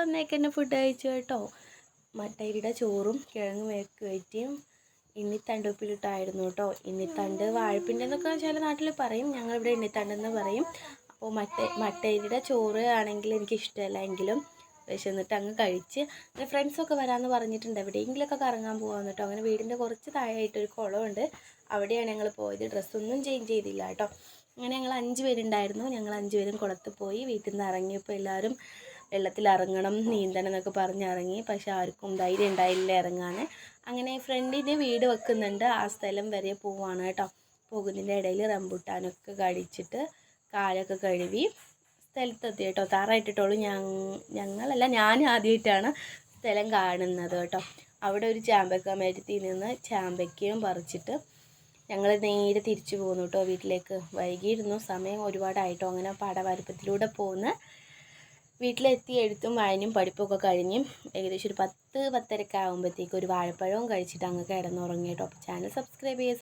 വന്നേക്കെന്നെ food കഴിച്ചു കേട്ടോ. മട്ടരിയുടെ ചോറും കിഴങ്ങ് മെഴുക്കുവരട്ടിയും ഇന്നിത്തണ്ട് ഉപ്പിലിട്ടായിരുന്നു കേട്ടോ. ഇന്നിത്തണ്ട് വാഴപ്പിണ്ടി എന്നൊക്കെ ചില നാട്ടിൽ പറയും, ഞങ്ങളിവിടെ ഇന്നിത്തണ്ടെന്ന് പറയും. അപ്പോൾ മട്ടരിയുടെ ചോറ് ആണെങ്കിൽ എനിക്കിഷ്ടമല്ല, എങ്കിലും വിശന്നിട്ട് അങ്ങ് കഴിച്ച്. അങ്ങനെ ഫ്രണ്ട്സൊക്കെ വരാമെന്ന് പറഞ്ഞിട്ടുണ്ട്, എവിടെയെങ്കിലുമൊക്കെ കറങ്ങാൻ പോകാമെന്ന് കേട്ടോ. അങ്ങനെ വീടിൻ്റെ കുറച്ച് താഴെയായിട്ടൊരു കുളമുണ്ട്, അവിടെയാണ് ഞങ്ങൾ പോയത്. ഡ്രസ്സൊന്നും ചേഞ്ച് ചെയ്തില്ല കേട്ടോ. അങ്ങനെ ഞങ്ങൾ 5 പേരുണ്ടായിരുന്നു. ഞങ്ങൾ 5 പേരും കുളത്ത് പോയി. വീട്ടിൽ നിന്ന് ഇറങ്ങിയപ്പോൾ എല്ലാവരും വെള്ളത്തിൽ ഇറങ്ങണം, നീന്തണം എന്നൊക്കെ പറഞ്ഞിറങ്ങി. പക്ഷെ ആർക്കും ധൈര്യം ഉണ്ടായില്ല ഇറങ്ങാൻ. അങ്ങനെ ഫ്രണ്ടിന് വീട് വെക്കുന്നുണ്ട്, ആ സ്ഥലം വരെ പോവാണ് കേട്ടോ. പോകുന്നതിൻ്റെ ഇടയിൽ റംബൂട്ടാനൊക്കെ കഴിച്ചിട്ട് കാലൊക്കെ കഴുകി സ്ഥലത്തെത്തി കേട്ടോ. താറായിട്ടിട്ടുള്ളൂ. ഞാൻ ആദ്യമായിട്ടാണ് സ്ഥലം കാണുന്നത് കേട്ടോ. അവിടെ ഒരു ചാമ്പക്ക മരത്തിൽ നിന്ന് ചാമ്പക്കയും പറിച്ചിട്ട് ഞങ്ങൾ നേരെ തിരിച്ചു പോന്നു കേട്ടോ വീട്ടിലേക്ക്. വൈകിയിരുന്നു, സമയം ഒരുപാടായിട്ടോ. അങ്ങനെ പാടവരപ്പത്തിലൂടെ പോന്ന് വീട്ടിലെത്തി എഴുത്തും വായനയും പഠിപ്പൊക്കെ കഴിഞ്ഞ് ഏകദേശം ഒരു 10-10:30 ആകുമ്പോഴത്തേക്ക് ഒരു വാഴപ്പഴവും കഴിച്ചിട്ട് അങ്ങ് കിടന്നുറങ്ങി കേട്ടോ. അപ്പോൾ ചാനൽ സബ്സ്ക്രൈബ് ചെയ്യുക.